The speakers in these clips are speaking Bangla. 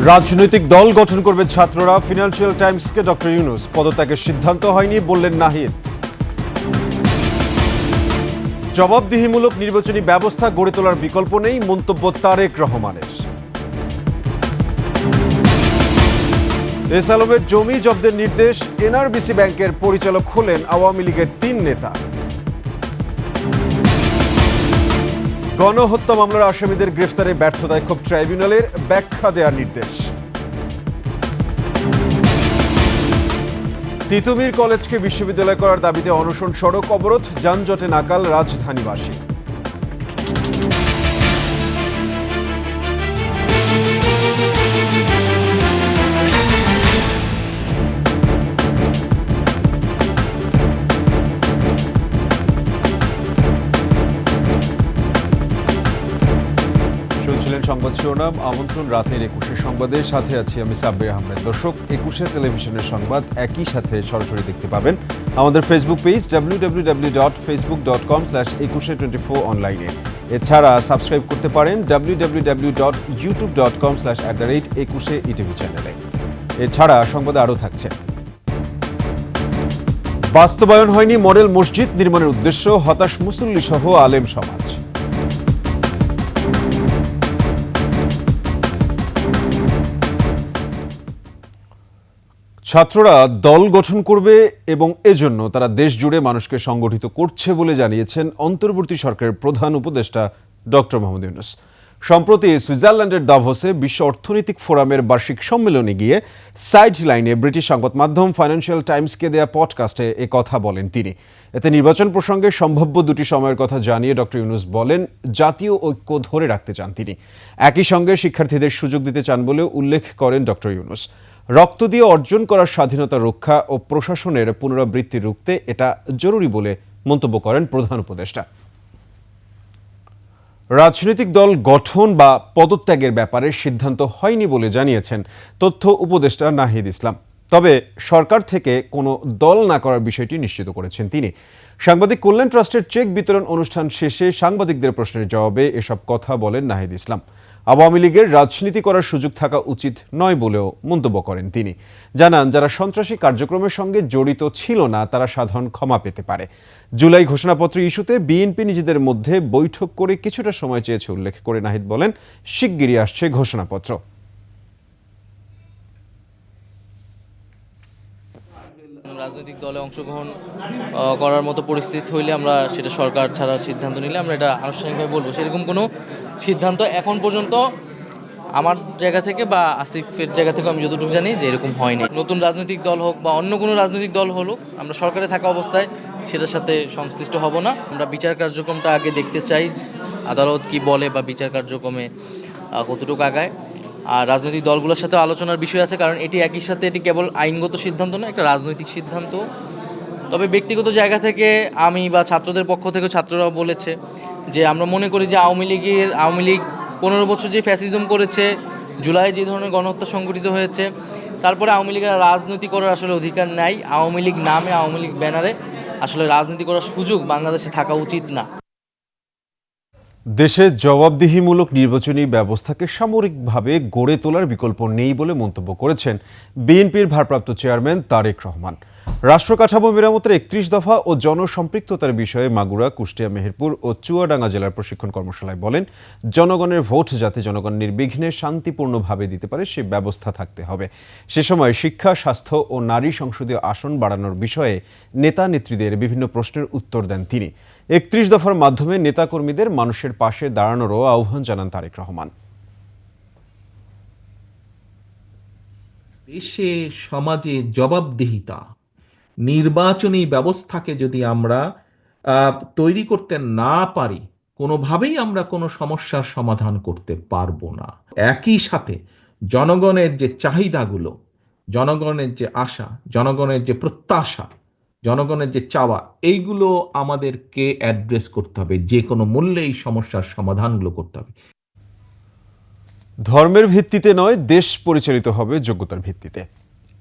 রাজনৈতিক দল গঠন করবে ছাত্ররা, ফিনান্সিয়াল টাইমসকে ডক্টর ইউনূস। পদত্যাগের সিদ্ধান্ত হয়নি বললেন নাহিদ। জবাবদিহিমূলক নির্বাচনী ব্যবস্থা গড়ে তোলার বিকল্প নেই, মন্তব্য তারেক রহমানের। এস আলমের জমি জব্দের নির্দেশ, এনআরবিসি ব্যাংকের পরিচালক হলেন আওয়ামী লীগের 3 নেতা। গণহত্যা মামলার আসামিদের গ্রেফতারে ব্যর্থতায় ক্ষোভ ট্রাইব্যুনালের, ব্যাখ্যা দেওয়ার নির্দেশ। তিতুমির কলেজকে বিশ্ববিদ্যালয় করার দাবিতে অনশন, সড়ক অবরোধ, যানজটে নাকাল রাজধানীবাসী। সংবাদ শিরোনাম, আমন্ত্রণ রাতের 21 সংবাদের সাথে আছি আমি সাব্বির আহমেদ। দর্শক, 21 টেলিভিশনের সংবাদ একই সাথে সরাসরি দেখতে পাবেন আমাদের ফেসবুক পেজ www.facebook.com/2124 অনলাইনে। এছাড়া সাবস্ক্রাইব করতে পারেন www.youtube.com/@21etv চ্যানেলে। এছাড়া সংবাদে আরও থাকছে: বাস্তবায়ন হয়নি মডেল মসজিদ নির্মাণের উদ্দেশ্য, হতাশ মুসল্লি সহ আলেম সমাজ। ছাত্ররা দল গঠন করবে এবং এজন্য তারা দেশ জুড়ে মানুষকে সংগঠিত করছে বলে জানিয়েছেন অন্তর্বর্তী সরকারের প্রধান উপদেষ্টা ডক্টর মোহাম্মদ ইউনূস। সম্প্রতি সুইজারল্যান্ডের দাভোসে বিশ্ব অর্থনৈতিক ফোরামের বার্ষিক সম্মেলনে গিয়ে সাইড লাইনে ব্রিটিশ সংবাদ মাধ্যম ফাইন্যান্সিয়াল টাইমসকে দেয়া পডকাস্টে এ কথা বলেন তিনি। এতে নির্বাচন প্রসঙ্গে সম্ভাব্য দুটি সময়ের কথা জানিয়ে ডক্টর ইউনূস বলেন, জাতীয় ঐক্য ধরে রাখতে চান তিনি। একই সঙ্গে শিক্ষার্থীদের সুযোগ দিতে চান বলেও উল্লেখ করেন ডক্টর ইউনূস। রক্ত দিয়ে অর্জন করার স্বাধীনতা রক্ষা ও প্রশাসনের পুনরাবৃত্তি রুখতে এটা জরুরি বলে মন্তব্য করেন প্রধান উপদেষ্টা। রাজনৈতিক দল গঠন বা পদত্যাগের ব্যাপারে সিদ্ধান্ত হয়নি বলে জানিয়েছেন তথ্য উপদেষ্টা নাহিদ ইসলাম। তবে সরকার থেকে কোনো দল না করার বিষয়টি নিশ্চিত করেছেন তিনি। সাংবাদিক কল্যাণ ট্রাস্টের চেক বিতরণ অনুষ্ঠান শেষে সাংবাদিকদের প্রশ্নের জবাবে এসব কথা বলেন নাহিদ ইসলাম। আওয়ামী লীগের রাজনীতি করার সুযোগ থাকা উচিত নয় বলেও মন্তব্য করেন তিনি। জানান, যারা সন্ত্রাসী কার্যক্রমের সঙ্গে জড়িত ছিল না তারা সাধারণ ক্ষমা পেতে পারে। জুলাই ঘোষণাপত্র ইস্যুতে বিএনপি নিজেদের মধ্যে বৈঠক করে কিছুটা সময় চেয়েছে উল্লেখ করে নাহিদ বলেন, শিগগিরই আসছে ঘোষণাপত্র। রাজনৈতিক দলে অংশগ্রহণ করার মতো পরিস্থিতি হইলে আমরা সেটা সরকার ছাড়ার সিদ্ধান্ত নিলে আমরা এটা আনুষ্ঠানিকভাবে বলবো। সেরকম কোনো সিদ্ধান্ত এখন পর্যন্ত আমার জায়গা থেকে বা আসিফের জায়গা থেকে আমি যতটুকু জানি যে এরকম হয়নি। নতুন রাজনৈতিক দল হোক বা অন্য কোনো রাজনৈতিক দল হলো, আমরা সরকারে থাকা অবস্থায় সেটার সাথে সংশ্লিষ্ট হব না। আমরা বিচার কার্যক্রমটা আগে দেখতে চাই, আদালত কি বলে বা বিচার কার্যক্রমে কতটুকু আগায়। আর রাজনৈতিক দলগুলোর সাথে আলোচনার বিষয় আছে, কারণ এটি একই সাথে এটি কেবল আইনগত সিদ্ধান্ত না, একটা রাজনৈতিক সিদ্ধান্ত। তবে ব্যক্তিগত জায়গা থেকে আমি বা ছাত্রদের পক্ষ থেকে ছাত্ররাও বলেছে যে আমরা মনে করি যে আওয়ামী লীগ 15 বছর যে ফ্যাসিজম করেছে, জুলাই যে ধরনের গণহত্যা সংঘটিত হয়েছে, তারপরে আওয়ামী লীগের রাজনীতি করার আসলে অধিকার নাই। আওয়ামী লীগ নামে, আওয়ামী লীগ ব্যানারে আসলে রাজনীতি করার সুযোগ বাংলাদেশে থাকা উচিত না। দেশে জবাবদিহিমূলক নির্বাচনী ব্যবস্থাকে সামরিকভাবে গড়ে তোলার বিকল্প নেই বলে মন্তব্য করেছেন বিএনপির ভারপ্রাপ্ত চেয়ারম্যান তারেক রহমান। রাষ্ট্র কাঠামো মেরামতের 31 দফা ও জনসম্পৃক্ততার বিষয়ে মাগুরা, কুষ্টিয়া, মেহেরপুর ও চুয়াডাঙ্গা জেলার প্রশিক্ষণ কর্মশালায় বলেন, জনগণের ভোট যাতে জনগণ নির্বিঘ্নে শান্তিপূর্ণভাবে দিতে পারে সে ব্যবস্থা থাকতে হবে। সে সময় শিক্ষা, স্বাস্থ্য ও নারী সংসদীয় আসন বাড়ানোর বিষয়ে নেতা নেত্রীদের বিভিন্ন প্রশ্নের উত্তর দেন তিনি। 31 দফার মাধ্যমে নেতাকর্মীদের মানুষের পাশে দাঁড়ানোরও আহ্বান জানান তারেক রহমান। দেশে সমাজে জবাবদিহিতা, নির্বাচনী ব্যবস্থাকে যদি আমরা তৈরি করতে না পারি, কোনোভাবেই আমরা কোনো সমস্যার সমাধান করতে পারবো না। একই সাথে জনগণের যে চাহিদাগুলো, জনগণের যে আশা, জনগণের যে প্রত্যাশা, জনগণের যে চাওয়া, এইগুলো আমাদেরকে অ্যাড্রেস করতে হবে। যে কোনো মূল্যে এই সমস্যার সমাধানগুলো করতে হবে। ধর্মের ভিত্তিতে নয়, দেশ পরিচালিত হবে যোগ্যতার ভিত্তিতে,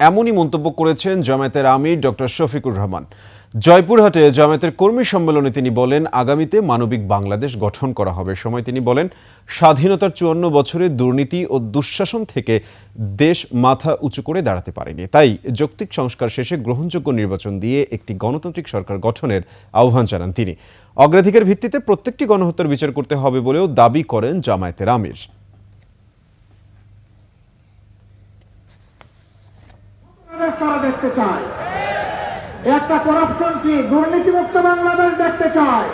এমনই মন্তব্য করেছেন জামায়াতের আমির ডক্টর শফিকুর রহমান। জয়পুরহাটে জামায়াতের কর্মী সম্মেলনে তিনি বলেন, আগামীতে মানবিক বাংলাদেশ গঠন করা হবে। সময় তিনি বলেন, স্বাধীনতার ৫৪ বছরে দুর্নীতি ও দুঃশাসন থেকে দেশ মাথা উঁচু করে দাঁড়াতে পারেনি। তাই যৌক্তিক সংস্কার শেষে গ্রহণযোগ্য নির্বাচন দিয়ে একটি গণতান্ত্রিক সরকার গঠনের আহ্বান জানান তিনি। অগ্রাধিকার ভিত্তিতে প্রত্যেকটি গণহত্যার বিচার করতে হবে বলেও দাবি করেন জামায়াতের আমির। দেখতে চায় একটা করাপশন কি দুর্নীতিমুক্ত বাংলাদেশ দেখতে চায়।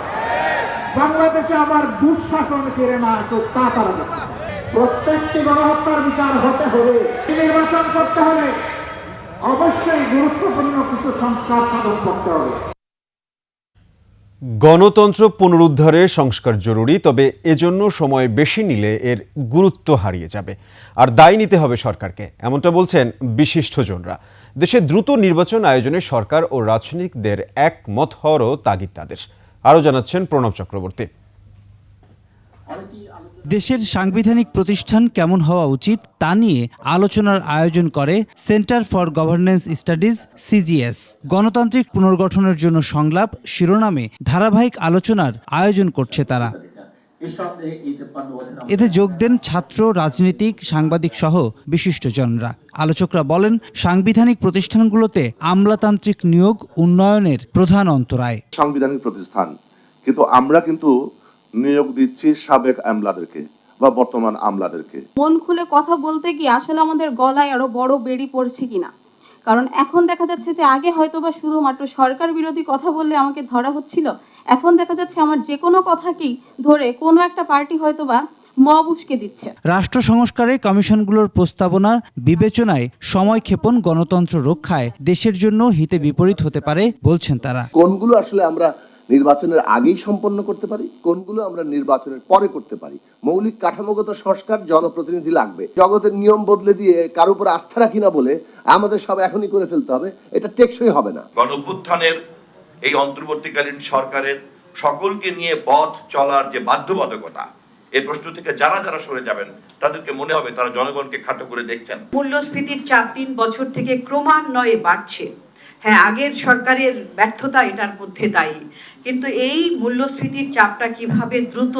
বাংলাদেশে আবার দুঃশাসন ফিরে না আসুক তা তারা দেখতে চায়। প্রত্যেকটি গণহত্যার বিচার হতে হবে। নির্বাচন করতে হলে অবশ্যই গুরুত্বপূর্ণ কিছু সংস্কার সাধন করতে হবে। গণতন্ত্র পুনরুদ্ধারে সংস্কার জরুরি, তবে এজন্য সময় বেশি নিলে এর গুরুত্ব হারিয়ে যাবে আর দায় নিতে হবে সরকারকে, এমনটা বলছেন বিশিষ্টজনরা। দেশে দ্রুত নির্বাচন আয়োজনে সরকার ও রাজনীতিকদের একমত হওয়ারও তাগিদ তাদের। আরও জানাচ্ছেন প্রণব চক্রবর্তী। দেশের সাংবিধানিক প্রতিষ্ঠান কেমন হওয়া উচিত তা নিয়ে আলোচনার আয়োজন করে centre for governance studies CGS. গণতান্ত্রিক পুনর্গঠনের জন্য সংলাপ শিরোনামে ধারাবাহিক আলোচনার আয়োজন করছে তারা। এতে যোগ দেন ছাত্র, রাজনীতিক, সাংবাদিক সহ বিশিষ্টজনরা। আলোচকরা বলেন, সাংবিধানিক প্রতিষ্ঠানগুলোতে আমলাতান্ত্রিক নিয়োগ উন্নয়নের প্রধান অন্তরায়। সাংবিধানিক প্রতিষ্ঠান কিন্তু আমরা নিয়োগ দিচ্ছি সাবেক আমলাদেরকে বা বর্তমান আমলাদেরকে। মন খুলে কথা বলতে কি আসলে আমাদের গলায় আরো বড় বেড়ি পড়ছে কিনা, কারণ এখন দেখা যাচ্ছে যে আগে হয়তোবা শুধুমাত্র সরকার বিরোধী কথা বললে আমাকে ধরা হচ্ছিল, এখন দেখা যাচ্ছে আমার যে কোনো কথাকেই ধরে কোনো একটা পার্টি হয়তোবা মব উস্কে দিচ্ছে। রাষ্ট্র সংস্কারে কমিশনগুলোর প্রস্তাবনা বিবেচনায় সময়ক্ষেপণ গণতন্ত্র রক্ষায় দেশের জন্য হিতে বিপরীত হতে পারে বলছেন তারা। কোনগুলো আসলে আমরা নির্বাচনের আগেই সম্পন্ন করতে পারি, কোনগুলো আমরা নির্বাচনের পরে করতে পারি। মৌলিক কাঠামোগত সংস্কার, জনপ্রতিনিধি লাগবে। জগতের নিয়ম বদলে দিয়ে কারো উপর আস্থা রাখি না বলে আমাদের সব এখনই করে ফেলতে হবে, এটা টেকসই হবে না। গণঅভ্যুত্থানের এই অন্তর্বর্তীকালীন সরকারের সকলকে নিয়ে পথ চলার যে বাধ্যবাধকতা, এই প্রশ্ন থেকে যারা যারা সরে যাবেন তাদেরকে মনে হবে তারা জনগণকে খাটো করে দেখছেন। মূল্যস্ফীতির চাপ ৩ বছর থেকে ক্রমান্বয়ে বাড়ছে। হ্যাঁ, আগের সরকারের ব্যর্থতা এটার মধ্যে দায়ী, কিন্তু এই মূল্যস্ফীতির চাপটা কিভাবে দ্রুত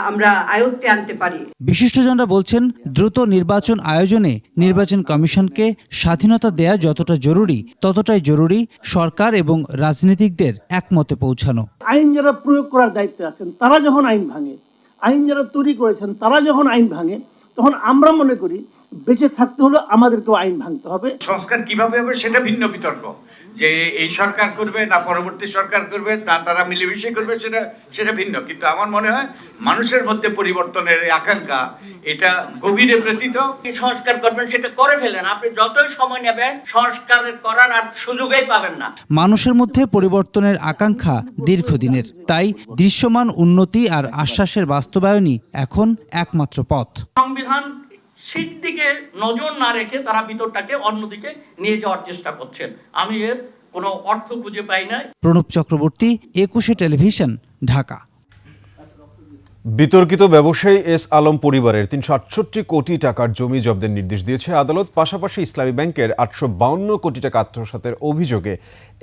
আমরা আয়ত্তে আনতে পারি। বিশিষ্টজনরা বলছেন, দ্রুত নির্বাচন আয়োজনে নির্বাচন কমিশনকে স্বাধীনতা দেয়া যতটা জরুরি ততটাই জরুরি সরকার এবং রাজনীতিকদের একমতে পৌঁছানো। আইন যারা প্রয়োগ করার দায়িত্বে আছেন তারা যখন আইন ভাঙে, আইন যারা তৈরি করেছেন তারা যখন আইন ভাঙে, তখন আমরা মনে করি বেঁচে থাকতে হলে আমাদেরকেও আইন ভাঙতে হবে। সংস্কার কিভাবে হবে সেটা ভিন্ন বিতর্ক, যে এই সরকার করবে না পরবর্তী সরকার করবে, তারা মিলেমিশে করবে, সেটা ভিন্ন। কিন্তু আমার মনে হয় মানুষের মধ্যে পরিবর্তনের আকাঙ্ক্ষা এটা গভীরে প্রেরিত। সংস্কার করবেন সেটা করে ফেলেন, আপনি যতই সময় নেবেন সংস্কার করার আর সুযোগই পাবেন না। মানুষের মধ্যে পরিবর্তনের আকাঙ্ক্ষা দীর্ঘদিনের, তাই দৃশ্যমান উন্নতি আর আশ্বাসের বাস্তবায়নই এখন একমাত্র পথ। সংবিধান সেই দিকে নজর না রেখে তারা ভিতরটাকে অন্যদিকে নিয়ে যাওয়ার চেষ্টা করছেন। আমি এর কোনো অর্থ খুঁজে পাই না। প্রণব চক্রবর্তী, ২১শে টেলিভিশন, ঢাকা। বিতর্কিত ব্যবসায়ী এস আলম পরিবারের ৩৬৮ কোটি টাকার জমি জব্দের নির্দেশ দিয়েছে আদালত। পাশাপাশি ইসলামী ব্যাংকের ৮৫২ কোটি টাকা আত্মসাতের অভিযোগে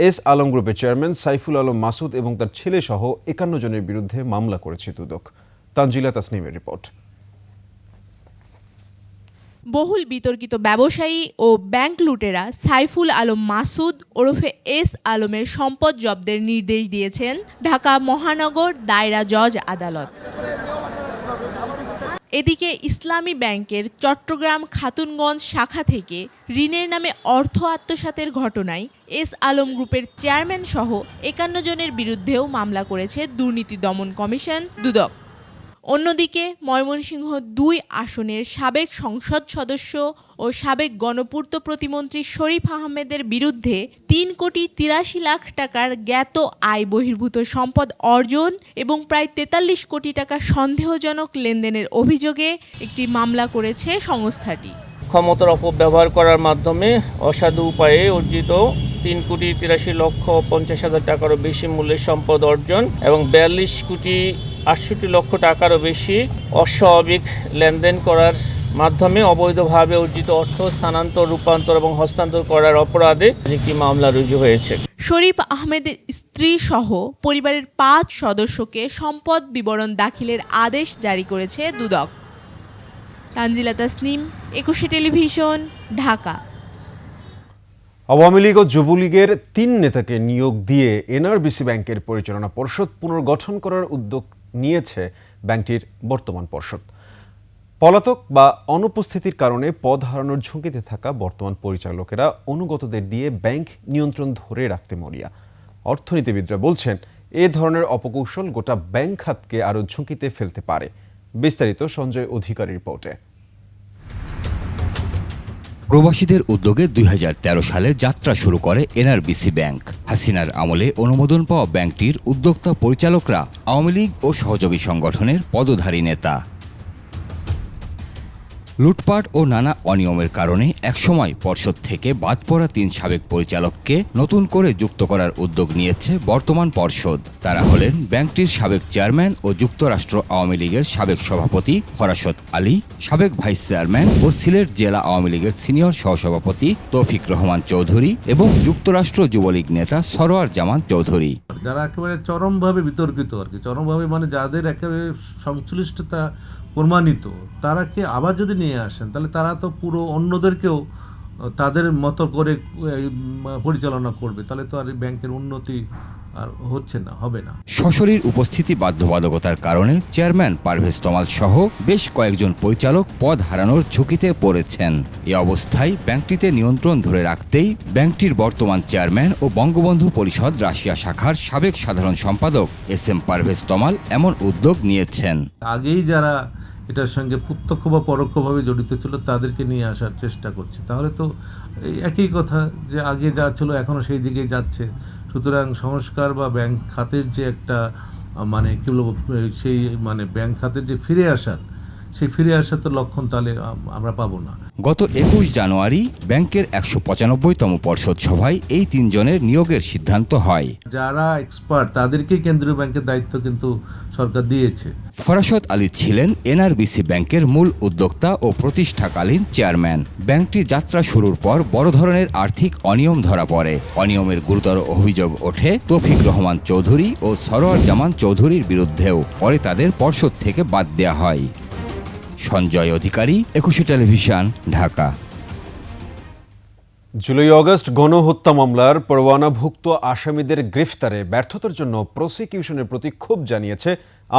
এস আলম গ্রুপের চেয়ারম্যান সাইফুল আলম মাসুদ এবং তার ছেলে সহ ৫১ জনের বিরুদ্ধে মামলা করেছে দুদক। তানজিলা তাসনিমের রিপোর্ট। বহুল বিতর্কিত ব্যবসায়ী ও ব্যাংক লুটেরা সাইফুল আলম মাসুদ ওরফে এস আলমের সম্পদ জব্দের নির্দেশ দিয়েছেন ঢাকা মহানগর দায়রা জজ আদালত। এদিকে ইসলামী ব্যাংকের চট্টগ্রাম খাতুনগঞ্জ শাখা থেকে ঋণের নামে অর্থ আত্মসাতের ঘটনায় এস আলম গ্রুপের চেয়ারম্যান সহ ৫১ জনের বিরুদ্ধেও মামলা করেছে দুর্নীতি দমন কমিশন দুদক। অন্যদিকে ময়মনসিংহ ২ আসনের সাবেক সংসদ সদস্য ও সাবেক গণপূর্ত প্রতিমন্ত্রী শরীফ আহমেদের বিরুদ্ধে ৩ কোটি ৮৩ লাখ টাকার জ্ঞাত আয় বহির্ভূত সম্পদ অর্জন এবং প্রায় ৪৩ কোটি টাকা সন্দেহজনক লেনদেনের অভিযোগে একটি মামলা করেছে সংস্থাটি। ক্ষমতার অপব্যবহার করার মাধ্যমে অসাধু উপায়ে অর্জিত ৩ কোটি ৮৩ লক্ষ ৫০ হাজার টাকারও বেশি মূল্যের সম্পদ অর্জন এবং ৪২ কোটি ৬৮ লক্ষ টাকারও বেশি অস্বাভাবিক লেনদেন করার মাধ্যমে অবৈধভাবে অর্জিত অর্থ স্থানান্তর, রূপান্তর এবং হস্তান্তর করার অপরাধে একটি মামলা রুজু হয়েছে। শরীফ আহমেদের স্ত্রী সহ পরিবারের 5 সদস্যকে সম্পদ বিবরণ দাখিলের আদেশ জারি করেছে দুদক। তানজিলা তাসনিম, 21 টেলিভিশন, ঢাকা। আওয়ামী লীগ ও যুবলীগের 3 নেতাকে নিয়োগ দিয়ে এনআরবিসি ব্যাংকের পরিচালনা পর্ষদ পুনর্গঠন করার উদ্যোগ নিয়েছে ব্যাংকটির বর্তমান পর্ষদ। পলাতক বা অনুপস্থিতির কারণে পদ হারানোর ঝুঁকিতে থাকা বর্তমান পরিচালকেরা অনুগতদের দিয়ে ব্যাংক নিয়ন্ত্রণ ধরে রাখতে মরিয়া। অর্থনীতিবিদরা বলছেন, এ ধরনের অপকৌশল গোটা ব্যাংক খাতকে আরও ঝুঁকিতে ফেলতে পারে। বিস্তারিত সঞ্জয় অধিকারী রিপোর্টে। প্রবাসীদের উদ্যোগে 2013 সালে যাত্রা শুরু করে এনআরবিসি ব্যাংক। হাসিনার আমলে অনুমোদন পাওয়া ব্যাংকটির উদ্যোক্তা পরিচালকরা আওয়ামী লীগ ও সহযোগী সংগঠনের পদধারী নেতা। লুটপাট ও নানা অনিয়মের কারণে একসময় পর্ষদ থেকে বাদ পড়া 3 সাবেক পরিচালককে নতুন করে যুক্ত করার উদ্যোগ নিয়েছে বর্তমান পর্ষদ। তারা হলেন ব্যাংকটির সাবেক চেয়ারম্যান ও যুক্তরাষ্ট্র আওয়ামী লীগের সাবেক সভাপতি ফরাসত আলী, সাবেক ভাইস চেয়ারম্যান ও সিলেট জেলা আওয়ামী লীগের সিনিয়র সহসভাপতি তৌফিক রহমান চৌধুরী এবং যুক্তরাষ্ট্র যুবলীগ নেতা সরোয়ার জামান চৌধুরী। যারা একেবারে চরমভাবে বিতর্কিত আর কি, চরমভাবে মানে যাদের একেবারে সংশ্লিষ্টতা প্রমাণিত, তারাকে আবার যদি নিয়ে আসেন তাহলে তারা তো পুরো অন্যদেরকেও তাদের মতো করে পরিচালনা করবে, তাহলে তো আর ব্যাংকের উন্নতি আর হচ্ছে না, হবে না। সশরীর উপস্থিতি বাধ্যবাধকতার কারণে চেয়ারম্যান পারভেজ তমাল সহ বেশ কয়েকজন পরিচালক পদ হারানোর ঝুঁকিতে পড়েছেন। এ অবস্থায় ব্যাংকটিতে নিয়ন্ত্রণ ধরে রাখতেই ব্যাংকটির বর্তমান চেয়ারম্যান ও বঙ্গবন্ধু পরিষদ রাশিয়া শাখার সাবেক সাধারণ সম্পাদক SM পারভেজ তমাল এমন উদ্যোগ নিয়েছেন। আগেই যারা এটার সঙ্গে প্রত্যক্ষ বা পরোক্ষভাবে জড়িত ছিল তাদেরকে নিয়ে আসার চেষ্টা করছে, তাহলে তো একই কথা যে আগে যা ছিল এখনও সেই দিকেই যাচ্ছে। সুতরাং সংস্কার বা ব্যাংক খাতের যে একটা মানে কী বলবো, সেই মানে ব্যাংক খাতের যে ফিরে আসার, সেই ফিরে আসার তো লক্ষণ তাহলে আমরা পাবো না। গত 21 জানুয়ারি ব্যাংকের 195তম পর্ষদ সভায় এই 3 জনের নিয়োগের সিদ্ধান্ত হয়। যারা এক্সপার্ট তাদেরকেই কেন্দ্রীয় ব্যাংকের দায়িত্ব কিন্তু সরকার দিয়েছে। ফরাসত আলী ছিলেন এনআরবিসি ব্যাংকের মূল উদ্যোক্তা ও প্রতিষ্ঠাকালীন চেয়ারম্যান। ব্যাংকটি যাত্রা শুরুর পর বড় ধরনের আর্থিক অনিয়ম ধরা পড়ে। অনিয়মের গুরুতর অভিযোগ ওঠে তৌফিক রহমান চৌধুরী ও সরোয়ার জামান চৌধুরীর বিরুদ্ধেও। পরে তাদের পর্ষদ থেকে বাদ দেওয়া হয়। সঞ্জয় অধিকারী, 21 টেলিভিশন, ঢাকা। জুলাই আগস্ট গণহত্যা মামলার পরোয়ানাভুক্ত আসামিদের গ্রেফতারে ব্যর্থতার জন্য প্রসিকিউশনের প্রতি ক্ষোভ জানিয়েছে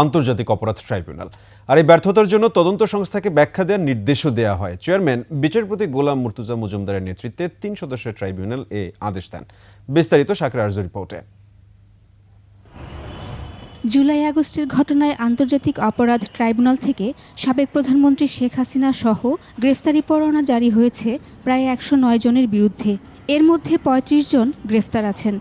আন্তর্জাতিক অপরাধ ট্রাইব্যুনাল। আর এই ব্যর্থতার জন্য তদন্ত সংস্থাকে ব্যাখ্যা দেওয়ার নির্দেশও দেওয়া হয়। চেয়ারম্যান বিচারপতি গোলাম মুর্তুজা মজুমদারের নেতৃত্বে 3 সদস্যের ট্রাইব্যুনাল এ আদেশ দেন। বিস্তারিত শাকির আরজু রিপোর্টে। জুলাই আগস্টের ঘটনায় আন্তর্জাতিক অপরাধ ট্রাইব্যুনাল থেকে সাবেক প্রধানমন্ত্রী শেখ হাসিনা সহ গ্রেফতারি পরোয়ানা জারি হয়েছে প্রায় 109 জনের বিরুদ্ধে। এর মধ্যে 35 জন গ্রেফতার আছেন।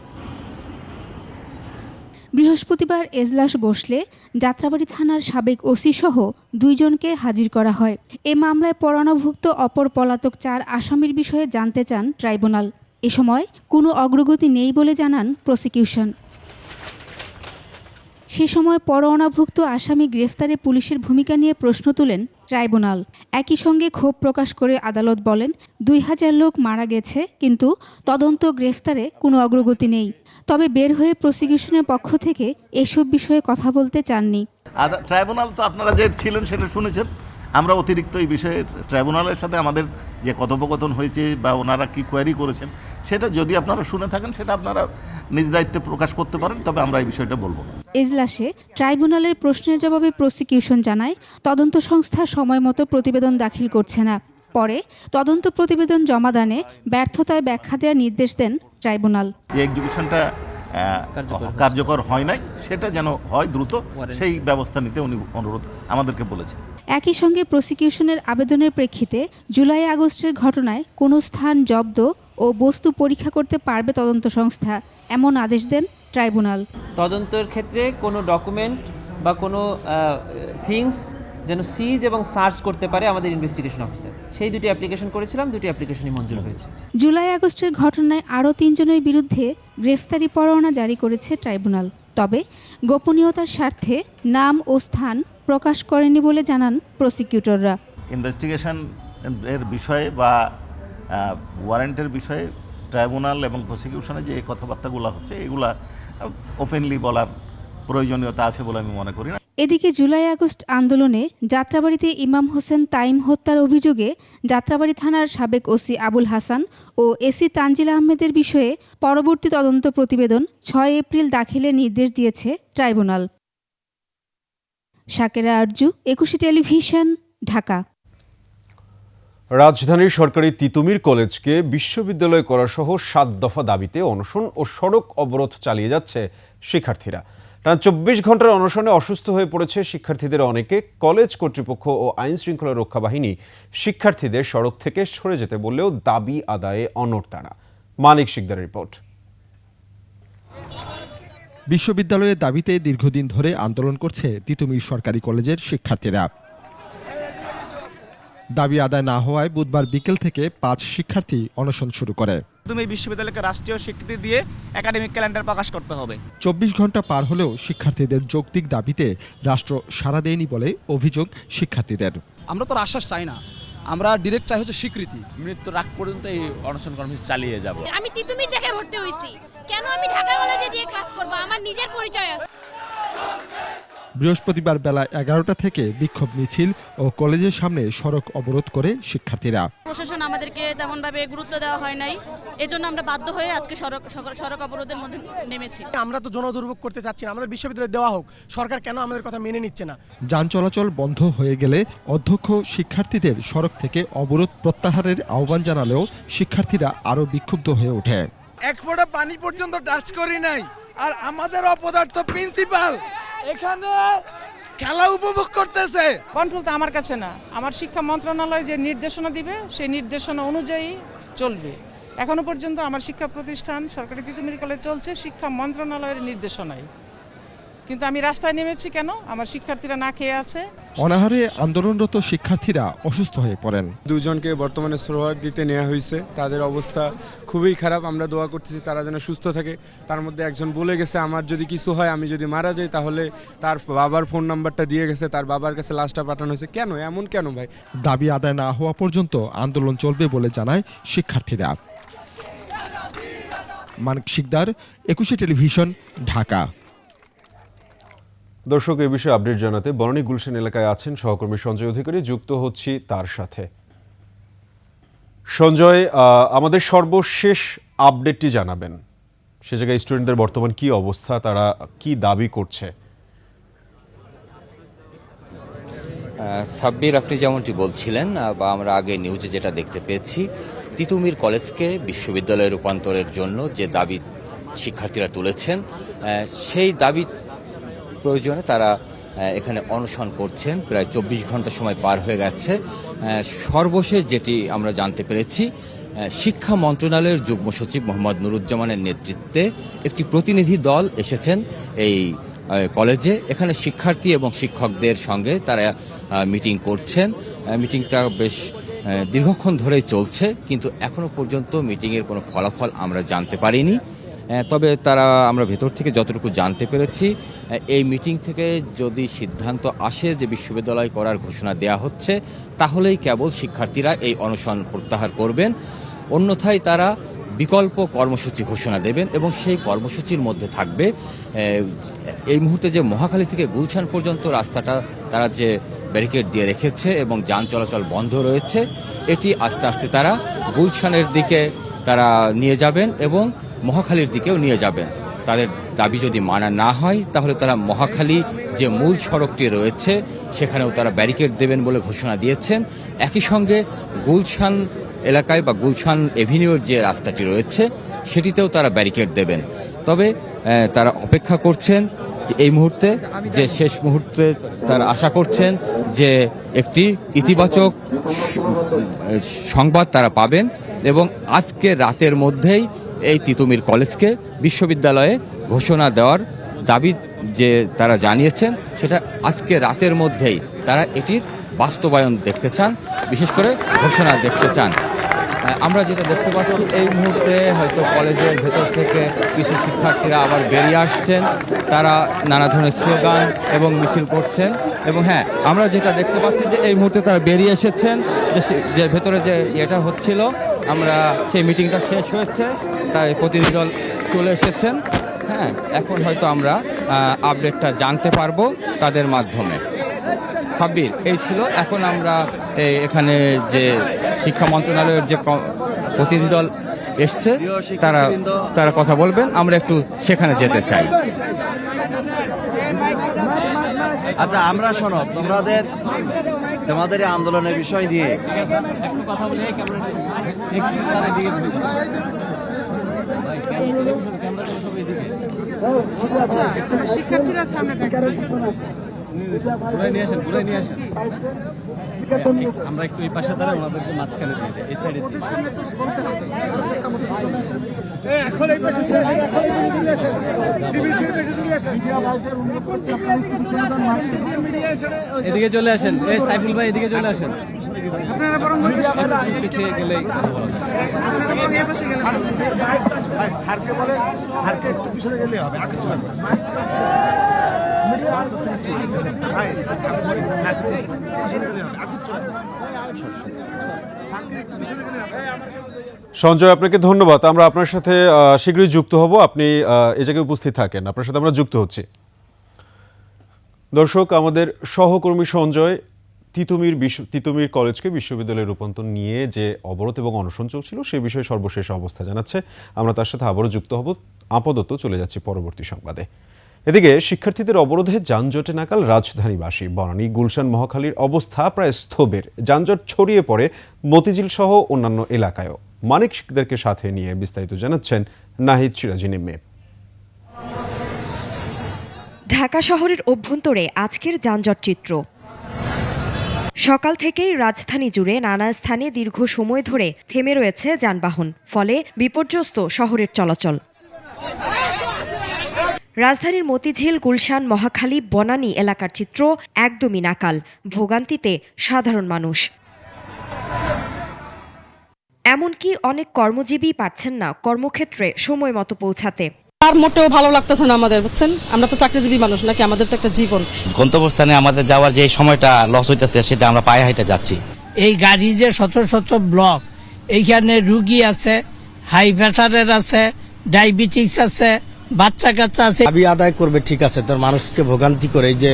বৃহস্পতিবার এজলাস বসলে যাত্রাবাড়ি থানার সাবেক ওসি সহ 2 জনকে হাজির করা হয়। এ মামলায় পরোয়ানাভুক্ত অপর পলাতক 4 আসামির বিষয়ে জানতে চান ট্রাইব্যুনাল। এ সময় কোনো অগ্রগতি নেই বলে জানান প্রসিকিউশন। সে সময় পরোয়ানাভুক্ত আসামি গ্রেফতারে পুলিশের ভূমিকা নিয়ে প্রশ্ন তুলেন ট্রাইব্যুনাল। একই সঙ্গে ক্ষোভ প্রকাশ করে আদালত বলেন, 2000 লোক মারা গেছে, কিন্তু তদন্ত গ্রেফতারে কোনো অগ্রগতি নেই। তবে বের হয়ে প্রসিকিউশনের পক্ষ থেকে এসব বিষয়ে কথা বলতে চাননি। ট্রাইব্যুনাল তো আপনারা যে ছিলেন সেটা শুনেছেন। আমরা অতিরিক্ত এই বিষয়ে ট্রাইব্যুনালের সাথে আমাদের যে কথোপকথন হয়েছে বা ওনারা কি কোয়ারি করেছেন সেটা যদি আপনারা শুনে থাকেন সেটা আপনারা নিজ দায়িত্বে প্রকাশ করতে পারেন, তবে আমরা এই বিষয়টা বলবো। এজলাসে ট্রাইব্যুনালের প্রশ্নের জবাবে প্রসিকিউশন জানায়, তদন্ত সংস্থা সময় মতো প্রতিবেদন দাখিল করছে না। পরে তদন্ত প্রতিবেদন জমা দানে ব্যর্থতায় ব্যাখ্যা দেওয়ার নির্দেশ দেন ট্রাইব্যুনাল। যে এক্সিকিউশনটা কার্যকর হয় নাই সেটা যেন হয় দ্রুত, সেই ব্যবস্থা নিতে উনি অনুরোধ আমাদেরকে বলেছেন। একই সঙ্গে প্রসিকিউশনের আবেদনের প্রেক্ষিতে জুলাই আগস্টের ঘটনায় কোনো স্থান জব্দ ও বস্তু পরীক্ষা করতে পারবে তদন্ত সংস্থা, এমন আদেশ দেন ট্রাইব্যুনাল। তদন্তের ক্ষেত্রে কোনো ডকুমেন্ট বা কোনো থিংস যেন সিজ এবং সার্চ করতে পারে আমাদের ইনভেস্টিগেশন অফিসার, সেই 2টি অ্যাপ্লিকেশন করেছিলাম, 2টি অ্যাপ্লিকেশনই মঞ্জুর হয়েছে। জুলাই আগস্টের ঘটনায় আরও 3 জনের বিরুদ্ধে গ্রেফতারি পরোয়ানা জারি করেছে ট্রাইব্যুনাল। তবে গোপনীয়তার স্বার্থে নাম ও স্থান প্রকাশ করেনি বলে জানান প্রসিকিউটররা। ইনভেস্টিগেশন এর বিষয়ে বা ওয়ারেন্টের বিষয়ে ট্রাইব্যুনাল এবং প্রসিকিউশনে যে কথাবার্তাগুলো হচ্ছে এগুলা ওপেনলি বলার প্রয়োজনীয়তা আছে বলে আমি মনে করি না। এদিকে জুলাই আগস্ট আন্দোলনে যাত্রাবাড়িতে ইমাম হোসেন তাইম হত্যার অভিযোগে যাত্রাবাড়ি থানার সাবেক ওসি আবুল হাসান ও এসি তানজিল আহমেদের বিষয়ে পরবর্তী তদন্ত প্রতিবেদন 6 এপ্রিল দাখিলের নির্দেশ দিয়েছে ট্রাইব্যুনাল। শাকেরা আরজু, 21 টেলিভিশন, ঢাকা। রাজধানীর সরকারি তিতুমির কলেজকে বিশ্ববিদ্যালয় করা সহ 7 দফা দাবিতে অনশন ও সড়ক অবরোধ চালিয়ে যাচ্ছে শিক্ষার্থীরা। টানা 24 ঘন্টার অনশনে অসুস্থ হয়ে পড়েছে শিক্ষার্থীদের অনেকে। কলেজ কর্তৃপক্ষ ও আইন শৃঙ্খলা রক্ষা বাহিনী শিক্ষার্থীদের সড়ক থেকে সরে যেতে বললেও দাবি আদায়ে অনড় তারা। মানিক শিকদারের রিপোর্ট। বিশ্ববিদ্যালয়ের দাবিতে দীর্ঘদিন ধরে আন্দোলন করছে তিতুমির সরকারি কলেজের শিক্ষার্থীরা। দাবি আদায় না হওয়ায় বুধবার বিকেল থেকে 5 শিক্ষার্থী অনশন শুরু করে। তুমি বিশ্ববিদ্যালয়কে রাষ্ট্রীয় স্বীকৃতি দিয়ে একাডেমিক ক্যালেন্ডার প্রকাশ করতে হবে। 24 ঘন্টা পার হলেও শিক্ষার্থীদের যৌক্তিক দাবিতে রাষ্ট্র সাড়া দেয়নি বলে অভিযোগ শিক্ষার্থীদের। আমরা তো আশ্বাস চাই না, আমরা ডিরেক্ট চাই হচ্ছে স্বীকৃতি। মৃত্যুর আগ পর্যন্ত এই অনশন কর্মসূচি চালিয়ে যাব। আমি তিতুমির থেকে ভর্তি হইছি, কেন আমি ঢাকা কলেজে গিয়ে ক্লাস করব? আমার নিজের পরিচয় আছে। বৃহস্পতিবার বেলা 11টা থেকে বিক্ষোভ মিছিল ও কলেজের সামনে সড়ক অবরোধ করে শিক্ষার্থীরা। প্রশাসন আমাদেরকে তেমনভাবে গুরুত্ব দেওয়া হয় নাই, এজন্য আমরা বাধ্য হয়ে আজকে সড়ক অবরোধের মধ্যে নেমেছি। আমরা তো জনদুর্ভোগ করতে চাচ্ছি না, আমাদের বিশ্ববিদ্যালয় দেওয়া হোক। সরকার কেন আমাদের কথা মেনে নিচ্ছে না? যান চলাচল বন্ধ হয়ে গেলে অধ্যক্ষ শিক্ষার্থীদের সড়ক থেকে অবরোধ প্রত্যাহারের আহ্বান জানালেও শিক্ষার্থীরা আরও বিক্ষুব্ধ হয়ে ওঠে। এক ফোঁটা পানি পর্যন্ত টাচ করি নাই, আর আমাদের অপদার্থ প্রিন্সিপাল এখানে খেলা উপভোগ করতেছে। কন্ট্রোল তো আমার কাছে না, আমার শিক্ষা মন্ত্রণালয় যে নির্দেশনা দিবে সেই নির্দেশনা অনুযায়ী চলবে। এখনো পর্যন্ত আমার শিক্ষা প্রতিষ্ঠান সরকারি তিতুমির কলেজ চলছে শিক্ষা মন্ত্রণালয়ের নির্দেশনায়, কিন্তু আমি রাস্তায় নেমেছি কেন? আমার শিক্ষার্থীরা না খেয়ে আছে। অনাহারে আন্দোলনরত শিক্ষার্থীরা অসুস্থ হয়ে পড়েন। 2 জনকে বর্তমানে সোহরাওয়ার্ড দিতে নেওয়া হয়েছে, তাদের অবস্থা খুবই খারাপ। আমরা দোয়া করতেছি তারা যেন সুস্থ থাকে। তার মধ্যে একজন বলে গেছে আমার যদি কিছু হয়, আমি যদি মারা যাই, তাহলে তার বাবার ফোন নাম্বারটা দিয়ে গেছে, তার বাবার কাছে লাশটা পাঠানো হয়েছে। কেন এমন কেন ভাই? দাবি আদায় না হওয়া পর্যন্ত আন্দোলন চলবে বলে জানায় শিক্ষার্থীরা। মানিক শিকদার, 21 টেলিভিশন, ঢাকা। দর্শক, এই বিষয়ে আপডেট জানাতে বনানী গুলশান এলাকায় আছেন সহকর্মী সঞ্জয় অধিকারী। যুক্ত হচ্ছি তার সাথে। সঞ্জয়, আমাদের সর্বশেষ আপডেটটি জানাবেন। সে জায়গায় স্টুডেন্টদের বর্তমান কি অবস্থা, তারা কি দাবি করছে? সাব্বির, আপনি যেমনটি বলছিলেন বা আমরা আগে নিউজে যেটা দেখতে পেয়েছি, তিতুমির কলেজকে বিশ্ববিদ্যালয়ে রূপান্তরের জন্য যে দাবি শিক্ষার্থীরা তুলেছেন, সেই দাবি প্রয়োজনে তারা এখানে অনশন করছেন। প্রায় 24 ঘন্টা সময় পার হয়ে গেছে। সর্বশেষ যেটি আমরা জানতে পেরেছি, শিক্ষা মন্ত্রণালয়ের যুগ্ম সচিব মোহাম্মদ নুরুজ্জামানের নেতৃত্বে একটি প্রতিনিধি দল এসেছেন এই কলেজে। এখানে শিক্ষার্থী এবং শিক্ষকদের সঙ্গে তারা মিটিং করছেন। মিটিংটা বেশ দীর্ঘক্ষণ ধরেই চলছে, কিন্তু এখনো পর্যন্ত মিটিংয়ের কোনো ফলাফল আমরা জানতে পারিনি। তবে আমরা ভেতর থেকে যতটুকু জানতে পেরেছি, এই মিটিং থেকে যদি সিদ্ধান্ত আসে যে বিশ্ববিদ্যালয় করার ঘোষণা দেয়া হচ্ছে, তাহলেই কেবল শিক্ষার্থীরা এই অনশন প্রত্যাহার করবেন। অন্যথায় তারা বিকল্প কর্মসূচি ঘোষণা দেবেন এবং সেই কর্মসূচির মধ্যে থাকবে এই মুহূর্তে যে মহাখালী থেকে গুলশান পর্যন্ত রাস্তাটা তারা যে ব্যারিকেড দিয়ে রেখেছে এবং যান চলাচল বন্ধ রয়েছে, এটি আস্তে আস্তে তারা গুলশানের দিকে তারা নিয়ে যাবেন এবং মহাখালীর দিকেও নিয়ে যাবেন। তাদের দাবি যদি মানা না হয়, তাহলে তারা মহাখালী যে মূল সড়কটি রয়েছে সেখানেও তারা ব্যারিকেড দেবেন বলে ঘোষণা দিয়েছেন। একই সঙ্গে গুলশান এলাকায় বা গুলশান এভিনিউর যে রাস্তাটি রয়েছে সেটিতেও তারা ব্যারিকেড দেবেন। তবে তারা অপেক্ষা করছেন যে এই মুহূর্তে, যে শেষ মুহূর্তে তারা আশা করছেন যে একটি ইতিবাচক সংবাদ তারা পাবেন এবং আজকে রাতের মধ্যেই এই তিতুমির কলেজকে বিশ্ববিদ্যালয়ে ঘোষণা দেওয়ার দাবি যে তারা জানিয়েছেন, সেটা আজকে রাতের মধ্যেই তারা এটির বাস্তবায়ন দেখতে চান, বিশেষ করে ঘোষণা দেখতে চান। আমরা যেটা দেখতে পাচ্ছি এই মুহূর্তে হয়তো কলেজের ভেতর থেকে কিছু শিক্ষার্থীরা আবার বেরিয়ে আসছেন, তারা নানা ধরনের স্লোগান এবং মিছিল করছেন। এবং হ্যাঁ, আমরা যেটা দেখতে পাচ্ছি যে এই মুহূর্তে তারা বেরিয়ে এসেছেন, যে ভেতরে যে এটা হচ্ছিল, আমরা সেই মিটিংটা শেষ হয়েছে, তাই প্রতিনিধি দল চলে এসেছেন। হ্যাঁ, এখন হয়তো আমরা আপডেটটা জানতে পারবো তাদের মাধ্যমে। সাব্বির, এই ছিল। এখন আমরা এখানে যে শিক্ষা মন্ত্রণালয়ের যে প্রতিনিধি দল এসছে তারা কথা বলবেন, আমরা একটু সেখানে যেতে চাই। আচ্ছা, আমরা শোনো, তোমাদের আন্দোলনের বিষয় নিয়ে শিক্ষার্থীরা সামনে আমরা একটু এই পাশে দাঁড়াই, ওনাদেরকে মাঝখানে দিয়ে দিই, এই সাইডে এদিকে চলে আসেন, এই সাইফুল ভাই এদিকে চলে আসেন। আপনারা বরং পিছিয়ে গেলে স্যারকে বলে, স্যারকে একটু পিছনে গেলে হবে, আগে চলে সঞ্জয়, আপনাকে ধন্যবাদ। আমরা আপনার সাথে শীঘ্রই যুক্ত হব, আপনি এই জায়গায় উপস্থিত থাকেন, আপনার সাথে আমরা যুক্ত হচ্ছি। দর্শক, আমাদের সহকর্মী সঞ্জয় তিতুমির কলেজকে বিশ্ববিদ্যালয়ে রূপান্তর নিয়ে যে অবরোধ এবং অনশন চলছিল সেই বিষয়ে সর্বশেষ অবস্থা জানাচ্ছে। আমরা তার সাথে আবারও যুক্ত হব। আপাতত চলে যাচ্ছি পরবর্তী সংবাদে। এদিকে শিক্ষার্থীদের অবরোধে যানজটে নাকাল রাজধানীবাসী। বনানী, গুলশান, মহাখালীর অবস্থা প্রায় স্থবির। যানজট ছড়িয়ে পড়ে মতিঝিল সহ অন্যান্য এলাকায়ও। মানিক শিকদারকে সাথে নিয়ে বিস্তারিত জানাচ্ছেন নাহিদ সিরাজি নিম্মে। ঢাকা শহরের অভ্যন্তরে আজকের যানজট চিত্র। সকাল থেকেই রাজধানী জুড়ে নানা স্থানে দীর্ঘ সময় ধরে থেমে রয়েছে যানবাহন, ফলে বিপর্যস্ত শহরের চলাচল। রাজধানীর মতিঝিল, গুলশান, মহাখালী, বনানী এলাকার চিত্র একদমই নাকাল। ভোগান্তিতে সাধারণ মানুষ, এমনকি অনেক কর্মজীবী পারছেন না কর্মক্ষেত্রে সময় মতো পৌঁছাতে। আর মোটেও ভালো লাগতেছে না আমাদের, বুঝছেন? আমরা তো চাকরিজীবী মানুষ নাকি, আমাদের তো একটা জীবন। গন্তব্যস্থানে আমাদের যাওয়ার যে সময়টা লস হইতেছে সেটা আমরা পায়ে হাইটে যাচ্ছি। এই গাড়ি যে শত শত ব্লক, এইখানে রুগী আছে, হাই প্রেসারের আছে, ডায়াবেটিস আছে, বাচ্চা কাচ্চা আছে। দাবি আদায় করবে, ঠিক আছে, তোর মানুষকে ভোগান্তি করে যে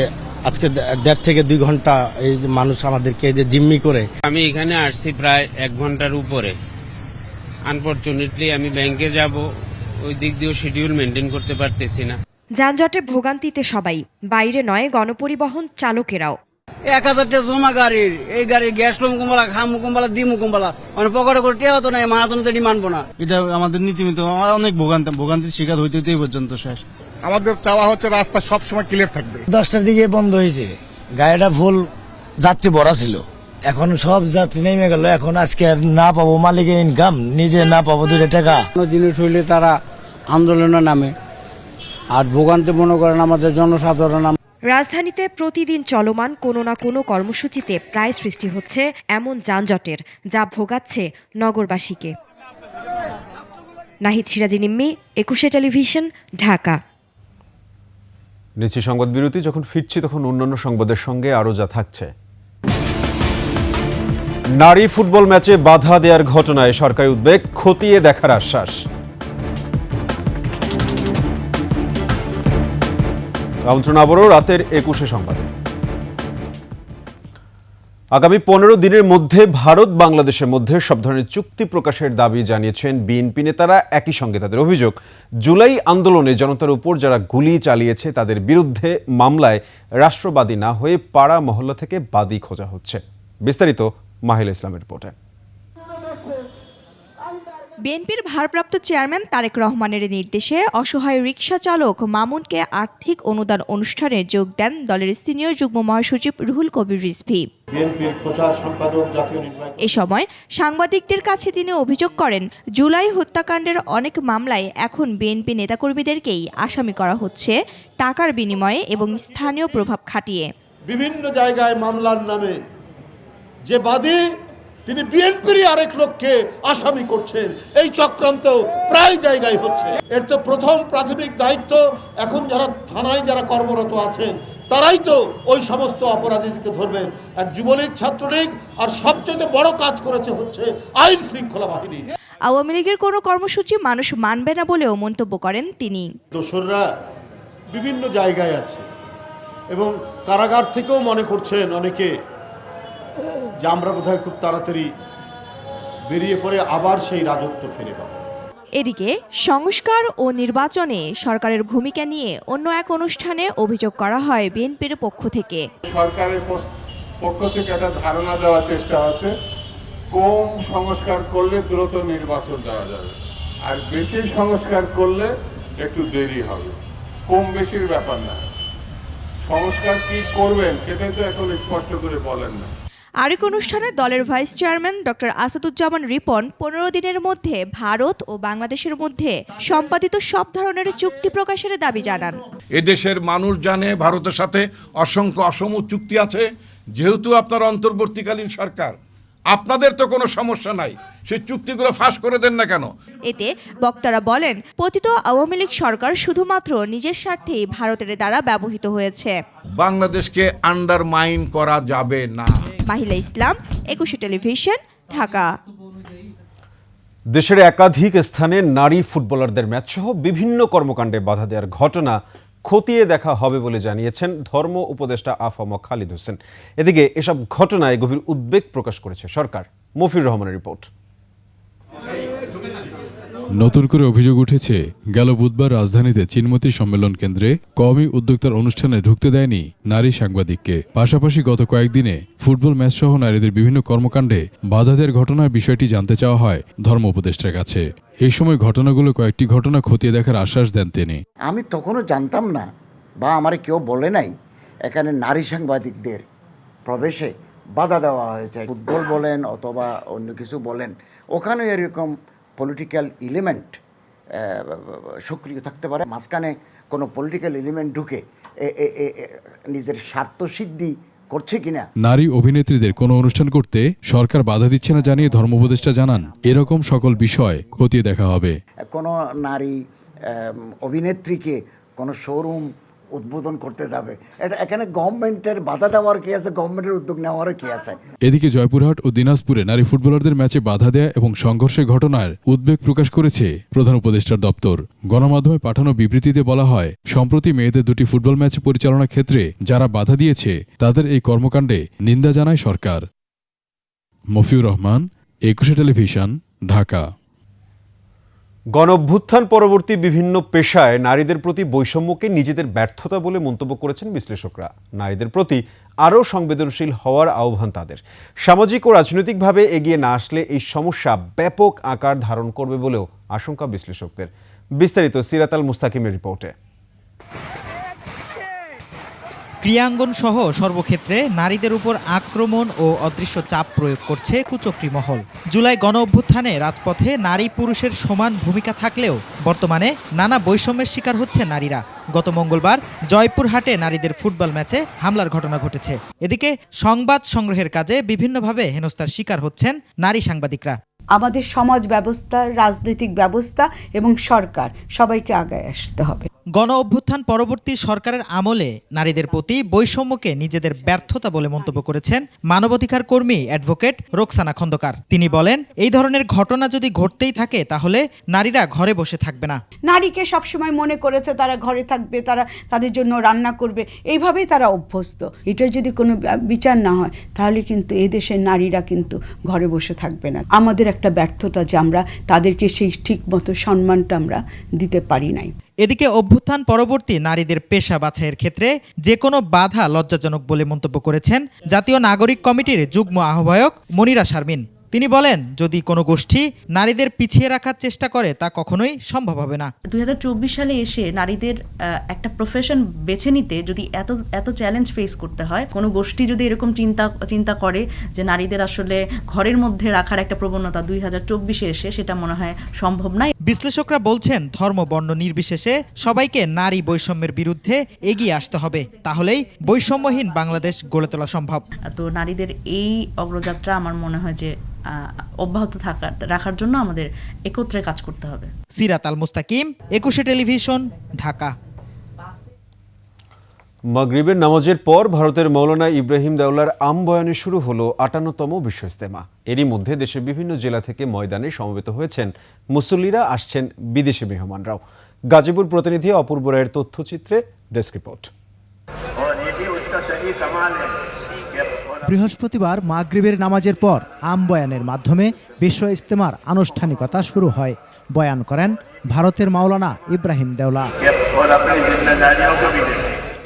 আজকে 1.5 থেকে 2 ঘন্টা এই যে মানুষ আমাদেরকে যে জিম্মি করে। আমি এখানে আসছি প্রায় 1 ঘন্টার উপরে। আনফরচুনেটলি আমি ব্যাংকে যাব, ওই দিক দিয়েও শিডিউল মেনটেন করতে পারতেছি না। যানজটে ভোগান্তিতে সবাই, বাইরে নয় গণপরিবহন চালকেরাও। 1000টা জমা গাড়ির, এই গাড়ি গ্যাস লোম কুম্বালা, খামু কুম্বালা, দিমু কুম্বালা, মানে পকেটে করে টেয়া তো নাই, মাহাজনতে মানবো না। এটা আমাদের নীতিমিত, অনেক ভোগান্তির শিকার হইতে হইতে পর্যন্ত শেষ। আমাদের চাওয়া হচ্ছে রাস্তা সবসময় ক্লিয়ার থাকবে। 10টার দিকে বন্ধ হয়েছে, গাড়িটা ফুল যাত্রী ভরা ছিল, এখন সব যাত্রী নেমে গেল। এখন আজকে না পাবো মালিকের ইনকাম, নিজে না পাবো 2 টাকা। জিনিস হইলে তারা আন্দোলনের নামে, আর ভোগান্তি মনে করেন আমাদের জনসাধারণ। রাজধানীতে প্রতিদিন চলমান কোনো না কোনো কর্মসূচিতে প্রায় সৃষ্টি হচ্ছে এমন যানজটের, যা ভোগাচ্ছে নগরবাসীকে। নাহিদ সিরাজি নিম্মি, 21 টেলিভিশন, ঢাকা। নিচ্ছি সংবাদ বিরতি। যখন ফিরছি তখন অন্যান্য সংবাদের সঙ্গে আরও যা থাকছে। নারী ফুটবল ম্যাচে বাধা দেওয়ার ঘটনায় সরকারি উদ্বেগ, খতিয়ে দেখার আশ্বাস। আমন্ত্রণ আবারও রাতের 21 সংবাদে। আগামী 15 দিনের মধ্যে ভারত বাংলাদেশের মধ্যে সব ধরনের চুক্তি প্রকাশের দাবি জানিয়েছেন বিএনপি নেতারা। একই সঙ্গে তাদের অভিযোগ, জুলাই আন্দোলনে জনতার উপর যারা গুলি চালিয়েছে তাদের বিরুদ্ধে মামলায় রাষ্ট্রবাদী না হয়ে পাড়া মহল্লা থেকে বাদী খোঁজা হচ্ছে। বিস্তারিত মাহিল ইসলামের রিপোর্টে। বিএনপির ভারপ্রাপ্ত চেয়ারম্যান তারেক রহমানের নির্দেশে অসহায় রিকশা চালক মামুনকে আর্থিক অনুদান অনুষ্ঠানে যোগ দেন দলের সিনিয়র যুগ্ম মহাসচিব রুহুল কবির রিজভী। এ সময় সাংবাদিকদের কাছে তিনি অভিযোগ করেন, জুলাই হত্যাকাণ্ডের অনেক মামলায় এখন বিএনপি নেতাকর্মীদেরকেই আসামি করা হচ্ছে টাকার বিনিময়ে এবং স্থানীয় প্রভাব খাটিয়ে। বিভিন্ন জায়গায় মামলার নামে যে বাদী তিনি বিএনপির আরেক লোককে আসামি করছেন। এই চক্রান্ত প্রায় জায়গায় হচ্ছে। এর তো প্রথম প্রাথমিক দায়িত্ব এখন যারা থানায় যারা কর্মরত আছেন তারাই তো ওই সমস্ত অপরাধীদেরকে ধরবেন। এক যুবলীগ, ছাত্রলীগ, আর সবচেয়ে বড় কাজ করেছে হচ্ছে আইন শৃঙ্খলা বাহিনী। আওয়ামী লীগের কোনো কর্মসূচি মানুষ মানবে না বলেও মন্তব্য করেন তিনি। দোসররা বিভিন্ন জায়গায় আছে এবং কারাগার থেকেও মনে করছেন অনেকে যে আমরা বোধহয় খুব তাড়াতাড়ি বেরিয়ে পড়ে আবার সেই রাজত্ব ফিরে পাবো। এদিকে সংস্কার ও নির্বাচনে সরকারের ভূমিকা নিয়ে অন্য এক অনুষ্ঠানে অভিযোগ করা হয় বিএনপির পক্ষ থেকে। সরকারের পক্ষ থেকে একটা ধারণা দেওয়ার চেষ্টা হচ্ছে কম সংস্কার করলে দ্রুত নির্বাচন দেওয়া যাবে, আর বেশি সংস্কার করলে একটু দেরি হবে। কম বেশির ব্যাপার না, সংস্কার কি করবেন সেটাই তো এখন স্পষ্ট করে বলেন না। আরেক অনুষ্ঠানে দলের vice chairman doctor Asaduzzaman Ripon 15 দিনের মধ্যে ভারত ও বাংলাদেশের মধ্যে সম্পাদিত সব ধরনের চুক্তি প্রকাশের দাবি জানান। এদেশের মানুষ জানে ভারতের সাথে অসংখ্য অসম চুক্তি আছে। যেহেতু আপনার অন্তর্বর্তীকালীন সরকার, আপনাদের তো কোনো সমস্যা নাই, সেই চুক্তিগুলো ফাঁস করে দেন না কেন? এতে বক্তারা বলেন, পতিত আওয়ামী লীগ সরকার শুধুমাত্র নিজের স্বার্থেই ভারতের দ্বারা ব্যবহৃত হয়েছে। বাংলাদেশকে আন্ডারমাইন করা যাবে না। মাহিলা ইসলাম, 21 টেলিভিশন, ঢাকা। দেশের একাধিক স্থানে নারী ফুটবলারদের ম্যাচসহ বিভিন্ন কর্মকাণ্ডে বাধা দেওয়ার ঘটনা খতিয়ে দেখা হবে বলে জানিয়েছেন ধর্ম উপদেষ্টা আফম খালিদ হোসেন। এদিকে এসব ঘটনায় গভীর উদ্বেগ প্রকাশ করেছে সরকার। মফির রহমানের রিপোর্ট। নতুন করে অভিযোগ উঠেছে, গেল বুধবার রাজধানীতে চিনমতি সম্মেলন কেন্দ্রে কওমি উদ্যোক্তার অনুষ্ঠানে ঢুকতে দেয়নি নারী সাংবাদিককে। পাশাপাশি গত কয়েকদিনে ফুটবল ম্যাচসহ নারীদের বিভিন্ন কর্মকাণ্ডে বাধা দেওয়ার ঘটনার বিষয়টি জানতে চাওয়া হয় ধর্ম উপদেষ্টার কাছে। এই সময় ঘটনাগুলো কয়েকটি ঘটনা খতিয়ে দেখার আশ্বাস দেন তিনি। আমি তখনও জানতাম না বা আমার কেউ বলে নাই এখানে নারী সাংবাদিকদের প্রবেশে বাধা দেওয়া হয়েছে। ফুটবল বলেন অথবা অন্য কিছু বলেন, ওখানে এরকম পলিটিক্যাল এলিমেন্ট সক্রিয় থাকতে পারে। মাঝখানে কোনো পলিটিক্যাল এলিমেন্ট ঢুকে নিজের স্বার্থসিদ্ধি করছে কিনা। নারী অভিনেত্রীদের কোনো অনুষ্ঠান করতে সরকার বাধা দিচ্ছে না জানিয়ে ধর্ম উপদেষ্টা জানান, এরকম সকল বিষয় খতিয়ে দেখা হবে। কোনো নারী অভিনেত্রীকে কোনো শোরুম উদ্বোধন করতে যাবে, এটা এখানে গভর্নমেন্টের বাধা দেওয়ার কি আছে, গভর্নমেন্টের উদ্যোগ নেওয়ারও কি আছে? এদিকে জয়পুরহাট ও দিনাজপুরে নারী ফুটবলারদের ম্যাচে বাধা দেয়া এবং সংঘর্ষের ঘটনার উদ্বেগ প্রকাশ করেছে প্রধান উপদেষ্টার দপ্তর। গণমাধ্যমে পাঠানো বিবৃতিতে বলা হয়, সম্প্রতি মেয়েদের দুটি ফুটবল ম্যাচ পরিচালনার ক্ষেত্রে যারা বাধা দিয়েছে তাদের এই কর্মকাণ্ডে নিন্দা জানায় সরকার। মফিউর রহমান, 21 টেলিভিশন, ঢাকা। গণঅভ্যুত্থান পরবর্তী বিভিন্ন পেশায় নারীদের প্রতি বৈষম্যকে নিজেদের ব্যর্থতা বলে মন্তব্য করেছেন বিশ্লেষকরা। নারীদের প্রতি আরও সংবেদনশীল হওয়ার আহ্বান তাদের। সামাজিক ও রাজনৈতিকভাবে এগিয়ে না আসলে এই সমস্যা ব্যাপক আকার ধারণ করবে বলেও আশঙ্কা বিশ্লেষকদের। বিস্তারিত সিরাত আল মুস্তাকিমের রিপোর্টে। ক্রীড়াঙ্গন সহ সর্বক্ষেত্রে নারীদের উপর আক্রমণ ও অদৃশ্য চাপ প্রয়োগ করছে কুচক্রী মহল। জুলাই গণ অভ্যুত্থানে রাজপথে নারী পুরুষের সমান ভূমিকা থাকলেও বর্তমানে নানা বৈষম্যের শিকার হচ্ছে নারীরা। গত মঙ্গলবার জয়পুরহাটে নারীদের ফুটবল ম্যাচে হামলার ঘটনা ঘটেছে। এদিকে সংবাদ সংগ্রহের কাজে বিভিন্নভাবে হেনস্থার শিকার হচ্ছেন নারী সাংবাদিকরা। আমাদের সমাজ ব্যবস্থা, রাজনৈতিক ব্যবস্থা এবং সরকার সবাইকে আগায় আসতে হবে। গণ অভ্যুত্থান পরবর্তী সরকারের আমলে নারীদের প্রতি বৈষম্যকে নিজেদের ব্যর্থতা বলে মন্তব্য করেছেন মানবাধিকার কর্মী অ্যাডভোকেট রোকসানা খন্দকার। তিনি বলেন, এই ধরনের ঘটনা যদি ঘটতেই থাকে তাহলে নারীরা ঘরে বসে থাকবে না। নারীকে সবসময় মনে করেছে তারা ঘরে থাকবে, তারা তাদের জন্য রান্না করবে, এইভাবেই তারা অভ্যস্ত। এটার যদি কোনো বিচার না হয় তাহলে কিন্তু এই দেশের নারীরা কিন্তু ঘরে বসে থাকবে না। আমাদের একটা ব্যর্থতা যে আমরা তাদেরকে সেই ঠিক মতো সম্মানটা আমরা দিতে পারি নাই। এদিকে অভ্যুত্থান পরবর্তী নারীদের পেশা বাছাইয়ের ক্ষেত্রে যে কোনো বাধা লজ্জাজনক বলে মন্তব্য করেছেন জাতীয় নাগরিক কমিটির যুগ্ম আহ্বায়ক মনিরা শারমিন। তিনি বলেন, যদি কোনো গোষ্ঠী নারীদের পিছিয়ে রাখার চেষ্টা করে তা কখনোই সম্ভব হবে না। 2024 সালে এসে নারীদের একটা প্রফেশন বেছে নিতে যদি এত চ্যালেঞ্জ ফেস করতে হয়, কোনো গোষ্ঠী যদি এরকম চিন্তা করে যে নারীদের আসলে ঘরের মধ্যে রাখার একটা প্রবণতা 2024-এ এসে, সেটা মনে হয় সম্ভব নয়। বিশ্লেষকরা বলছেন ধর্ম বর্ণ নির্বিশেষে সবাইকে নারী বৈষম্যের বিরুদ্ধে এগিয়ে আসতে হবে, তাহলেই বৈষম্যহীন বাংলাদেশ গড়ে তোলা সম্ভব। তো নারীদের এই অগ্রযাত্রা আমার মনে হয় যে অব্যাহত রাখার জন্য আমাদের একত্রে কাজ করতে হবে। সিরাত আল মুস্তাকিম, 21 টেলিভিশন, ঢাকা। মাগরিবের নামাজের পর ভারতের মৌলানা ইব্রাহিম দেওলার আমবয়ানে শুরু হলো 58তম বিশ্ব ইজতেমা। এরই মধ্যে দেশের বিভিন্ন জেলা থেকে ময়দানে সমবেত হয়েছেন মুসল্লিরা, আসছেন বিদেশি মেহমানরাও। গাজীপুর প্রতিনিধি অপূর্ব রায়ের তথ্যচিত্রে ডেস্ক রিপোর্ট। বৃহস্পতিবার মাগরিবের নামাজের পর আমবয়ানের মাধ্যমে বিশ্ব ইজতেমার আনুষ্ঠানিকতা শুরু হয়। বয়ান করেন ভারতের মাওলানা ইব্রাহিম দেওলা।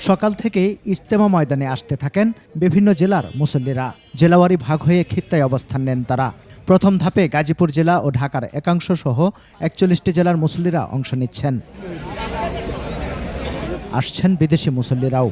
সকাল থেকেই ইজতেমা ময়দানে আসতে থাকেন বিভিন্ন জেলার মুসল্লিরা। জেলাওয়ারি ভাগ হয়ে খিত্তায় অবস্থান নেন তারা। প্রথম ধাপে গাজীপুর জেলা ও ঢাকার একাংশ সহ 41টি জেলার মুসল্লিরা অংশ নিচ্ছেন। আসছেন বিদেশি মুসল্লিরাও।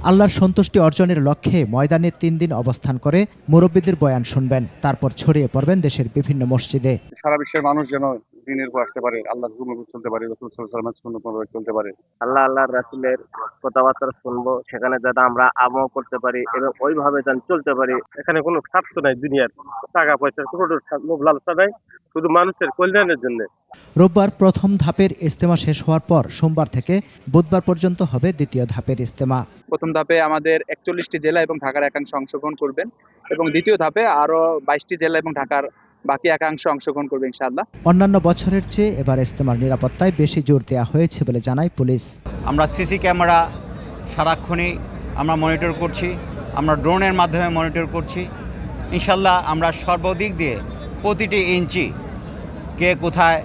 আল্লাহর সন্তুষ্টি অর্জনের লক্ষ্যে ময়দানে 3 দিন অবস্থান করে মুরব্বীদের বয়ান শুনবেন, তারপর ছড়িয়ে পড়বেন দেশের বিভিন্ন মসজিদে। সারা বিশ্বের মানুষ যেন দিনের উপর আসতে পারে, আল্লাহর হুকুমের উপর চলতে পারে, রাসূল সাল্লাল্লাহু আলাইহি ওয়াসাল্লামের সুন্নাত মোতাবেক চলতে পারে। আল্লাহর রাসূলের কথাবার্তা শুনবো, সেখানে যাতে আমরা আমল করতে পারি এবং ওইভাবে যেন চলতে পারি। এখানে কোনো স্বার্থ নাই, দুনিয়ার টাকা পয়সার কোনো লোভ লালসা নাই, শুধু মানুষের কল্যাণের জন্য। রোববার প্রথম ধাপের ইজতেমা শেষ হওয়ার পর সোমবার থেকে বুধবার পর্যন্ত হবে দ্বিতীয় ধাপের ইজতেমা। প্রথম ধাপে আমাদের 41টি জেলা এবং ঢাকার একাংশ অংশগ্রহণ করবেন এবং দ্বিতীয় ধাপে আরো 22টি জেলা এবং ঢাকার বাকি একাংশ অংশগ্রহণ করবে ইনশাআল্লাহ। অন্যান্য বছরের চেয়ে এবার ইজতেমার নিরাপত্তায় বেশি জোর দেওয়া হয়েছে বলে জানায় পুলিশ। আমরা সিসি ক্যামেরা সারাক্ষণই আমরা মনিটর করছি, আমরা ড্রোনের মাধ্যমে মনিটর করছি। ইনশাআল্লাহ আমরা সর্বদিক দিয়ে প্রতিটি ইঞ্চি কে কোথায়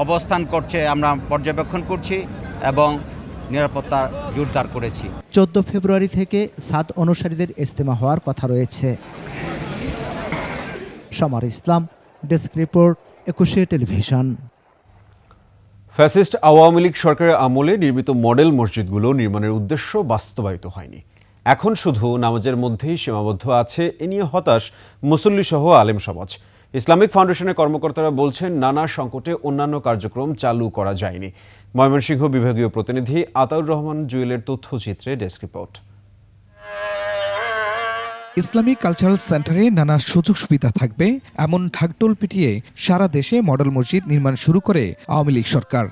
অবস্থান করছে আমরা পর্যবেক্ষণ করছি এবং নিরাপত্তা জোরদার করেছি। 14 ফেব্রুয়ারি থেকে সাদ অনুসারীদের ইজতেমা হওয়ার কথা রয়েছে। Samar Islam, desk report, 21 television. Fascist Awami League সরকারের আমলে নির্মিত মডেল মসজিদগুলো নির্মাণের উদ্দেশ্য বাস্তবায়িত হয়নি। এখন শুধু নামাজের মধ্যেই সীমাবদ্ধ আছে, এ নিয়ে হতাশ মুসল্লি সহ আলেম সমাজ। ইসলামিক ফাউন্ডেশনের কর্মকর্তারা বলছেন নানা সংকটে অন্যান্য কার্যক্রম চালু করা যায়নি। ময়মনসিংহ বিভাগীয় প্রতিনিধি আতাউর রহমান জুয়েলের তথ্যচিত্রে ডেস্ক রিপোর্ট। ইসলামিক কালচারাল সেন্টারে নানা সুযোগ সুবিধা থাকবে এমন ঢাকঢোল পিটিয়ে সারা দেশে মডেল মসজিদ নির্মাণ শুরু করে আওয়ামী লীগ সরকার।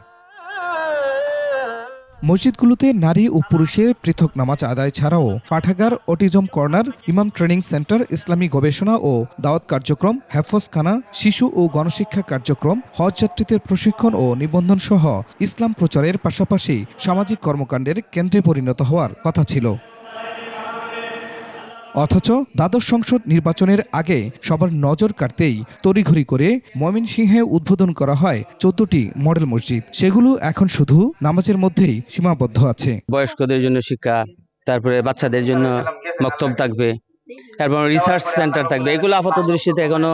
মসজিদগুলোতে নারী ও পুরুষের পৃথক নামাজ আদায় ছাড়াও পাঠাগার, অটিজম কর্নার, ইমাম ট্রেনিং সেন্টার, ইসলামী গবেষণা ও দাওয়াত কার্যক্রম, হেফজখানা, শিশু ও গণশিক্ষা কার্যক্রম, হজ যাত্রীদের প্রশিক্ষণ ও নিবন্ধন সহ ইসলাম প্রচারের পাশাপাশি সামাজিক কর্মকাণ্ডের কেন্দ্রে পরিণত হওয়ার কথা ছিল। অথচ দ্বাদশ সংসদ নির্বাচনের আগে সবার নজর কাড়তেই তড়িঘড়ি করে ময়মনসিংহে উদ্বোধন করা হয় 14টি মডেল মসজিদ। সেগুলো এখন শুধু নামাজের মধ্যেই সীমাবদ্ধ আছে। বয়স্কদের জন্য শিক্ষা, তারপরে বাচ্চাদের জন্য মক্তব থাকবে, তারপর রিসার্চ সেন্টার থাকবে। এগুলো আপাতত দৃষ্টিতে এখনো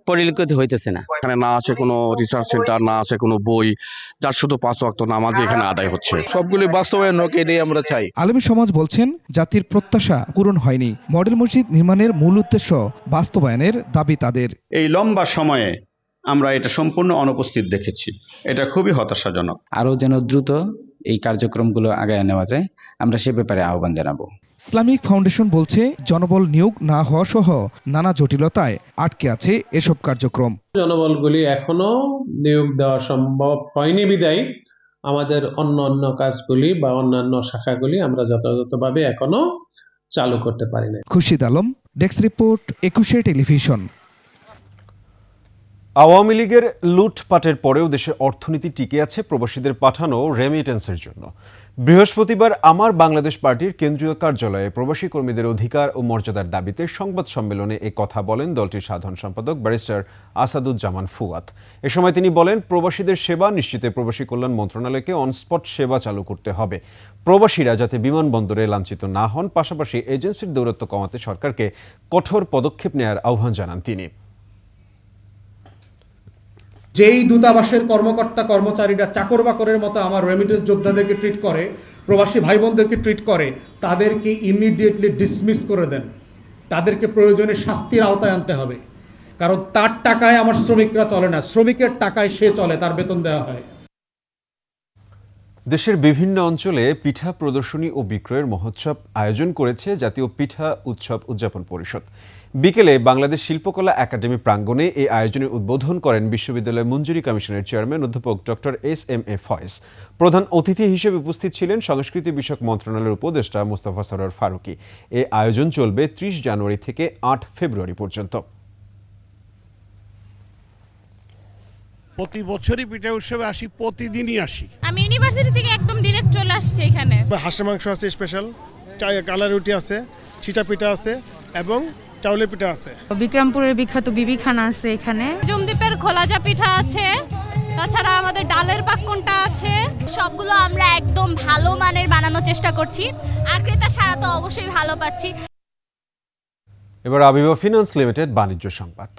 পরিলক্ষিত হইতেছে না। এখানে না আছে কোনো রিসার্চ সেন্টার, না আছে কোনো বই, যার শুধু 5 ওয়াক্ত নামাজ এখানে আদায় হচ্ছে। সবগুলি বাস্তবায়ন হোক, এটাই আমরা চাই। আলেম সমাজ বলছেন জাতির প্রত্যাশা পূরণ হয়নি। মডেল মসজিদ নির্মাণের মূল উদ্দেশ্য বাস্তবায়নের দাবি তাদের। এই লম্বা সময়ে আমরা এটা সম্পূর্ণ অনুপস্থিত দেখেছি, এটা খুবই হতাশাজনক। আরও যেন দ্রুত এই কার্যক্রমগুলো আগায় নেওয়া যায়, আমরা সে ব্যাপারে আহ্বান জানাবো। ইসলামিক ফাউন্ডেশন বলছে জনবল নিয়োগ না হওয়া সহ নানা জটিলতায় আটকে আছে এসব কার্যক্রম। জনবলগুলি এখনো নিয়োগ দেওয়া সম্ভব হয়নি বিদায় আমাদের অন্য কাজগুলি বা অন্যান্য শাখাগুলি আমরা যথাযথভাবে এখনো চালু করতে পারি না। Khurshid Alam, desk report, 21 television. Awami লীগের লুটপাটের পরেও দেশের অর্থনীতি টিকে আছে প্রবাসীদের পাঠানো রেমিটেন্সের জন্য। বৃহস্পতিবার আমার বাংলাদেশ পার্টির কেন্দ্রীয় কার্যালয়ে প্রবাসী কর্মীদের অধিকার ও মর্যাদার দাবিতে সংবাদ সম্মেলনে এ কথা বলেন দলটির সাধারণ সম্পাদক ব্যারিস্টার আসাদুজ্জামান ফুয়াদ। এ সময় তিনি বলেন, প্রবাসীদের সেবা নিশ্চিতে প্রবাসী কল্যাণ মন্ত্রণালয়কে অনস্পট সেবা চালু করতে হবে। প্রবাসীরা যাতে বিমানবন্দরে লাঞ্ছিত না হন, পাশাপাশি এজেন্সির দৌরাত্ম্য কমাতে সরকারকে কঠোর পদক্ষেপ নেওয়ার আহ্বান জানান তিনি। যেই দূতাবাসের কর্মকর্তা কর্মচারীরা চাকর বাকরের মতো আমার রেমিটেন্স যোদ্ধাদেরকে ট্রিট করে, প্রবাসী ভাই বোনদেরকে ট্রিট করে, তাদেরকে ইমিডিয়েটলি ডিসমিস করে দেন। তাদেরকে প্রয়োজনে শাস্তির আওতায় আনতে হবে। কারণ তার টাকায় আমার শ্রমিকরা চলে না, শ্রমিকের টাকায় সে চলে, তার বেতন দেওয়া হয়। দেশের বিভিন্ন অঞ্চলে পিঠা প্রদর্শনী ও বিক্রয়ের মহোৎসব আয়োজন করেছে জাতীয় পিঠা উৎসব উদযাপন পরিষদ। বিকেলে বাংলাদেশ শিল্পকলা একাডেমি প্রাঙ্গণে এই আয়োজনের উদ্বোধন করেন বিশ্ববিদ্যালয় মঞ্জুরি কমিশনের চেয়ারম্যান অধ্যাপক ডক্টর এস.এম.এ. ফয়েজ। প্রধান অতিথি হিসেবে উপস্থিত ছিলেন সংস্কৃতি বিষয়ক মন্ত্রণালয়ের উপদেষ্টা মোস্তফা সরোয়ার ফারুকী। এই আয়োজন চলবে 30 জানুয়ারি থেকে 8 ফেব্রুয়ারি পর্যন্ত। প্রতি বছরই পিঠা উৎসবে আসি, প্রতিদিনই আসি। আমি ইউনিভার্সিটি থেকে একদম ডিরেক্ট চলে আসছি এখানে। হাঁসের মাংস আছে স্পেশাল, কালা রুটি আছে, ছিটা পিঠা আছে এবং চাউলের পিঠা আছে। বিক্রমপুরের বিখ্যাত বিবি খানা আছে এখানে। জমদ্বীপের খোলাজা পিঠা আছে, তাছাড়া আমাদের ডালের পাক্কনটা আছে। সবগুলো আমরা একদম ভালো মানের বানানোর চেষ্টা করছি, আর ক্রেতা সারা তো অবশ্যই ভালো পাচ্ছি। এবার আবিবা ফিন্যান্স লিমিটেড বাণিজ্য সংবাদ।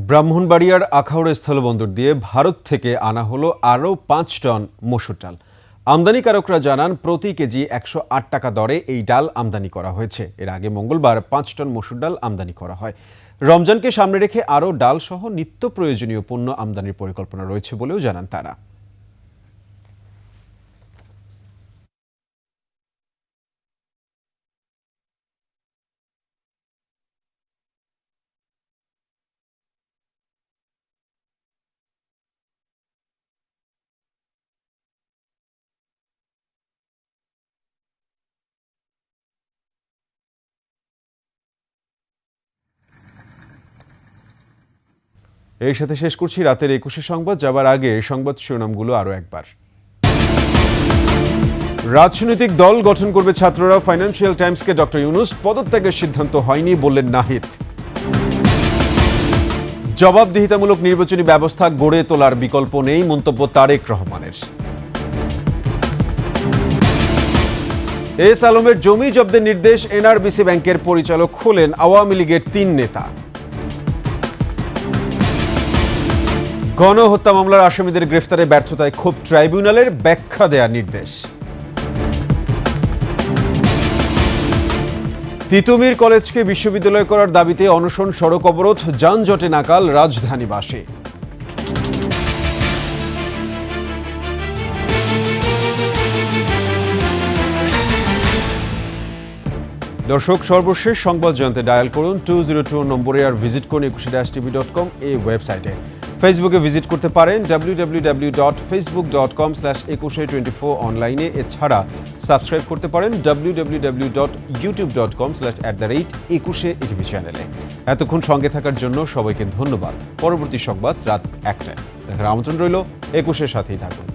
ব্রাহ্মণবাড়িয়ার আখাউড়া স্থলবন্দর দিয়ে ভারত থেকে আনা হলো আরও 5 টন মসুর ডাল। আমদানিকারকরা জানান প্রতি কেজি 108 টাকা দরে এই ডাল আমদানি করা হয়েছে। এর আগে মঙ্গলবার 5 টন মসুর ডাল আমদানি করা হয়। রমজানকে সামনে রেখে আরও ডাল সহ নিত্য প্রয়োজনীয় পণ্য আমদানির পরিকল্পনা রয়েছে বলেও জানান তারা। এর সাথে শেষ করছি রাতের 21 সংবাদ। যাবার আগে সংবাদ শিরোনামগুলো আরও একবার। রাজনৈতিক দল গঠন করবে ছাত্ররা, ফাইন্যান্সিয়াল টাইমসকে ডক্টর ইউনূস। পদত্যাগের সিদ্ধান্ত হয়নি বললেন নাহিদ। জবাবদিহিতামূলক নির্বাচনী ব্যবস্থা গড়ে তোলার বিকল্প নেই মন্তব্য তারেক রহমানের। এস আলমের জমি জব্দের নির্দেশ, এনআরবিসি ব্যাংকের পরিচালক হলেন আওয়ামী লীগের 3 নেতা। গণহত্যা মামলার আসামিদের গ্রেফতারে ব্যর্থতায় ক্ষোভ ট্রাইব্যুনালের, ব্যাখ্যা দেয়া নির্দেশ। তিতুমির কলেজকে বিশ্ববিদ্যালয় করার দাবিতে অনশন, সড়ক অবরোধ, যানজটে নাকাল রাজধানীবাসী। দর্শক, সর্বশেষ সংবাদ জানতে ডায়াল করুন 202 নম্বরে, আর ভিজিট করুন 21-tv.com এই ওয়েবসাইটে। ফেসবুকে ভিজিট করতে পারেন www.facebook.com/2124 অনলাইনে। এছাড়া সাবস্ক্রাইব করতে পারেন www.youtube.com/@21etv চ্যানেলে। এতক্ষণ সঙ্গে থাকার জন্য সবাইকে ধন্যবাদ। পরবর্তী সংবাদ রাত 1টায় দেখার আমন্ত্রণ রইল। 21-এর সাথেই থাকুন।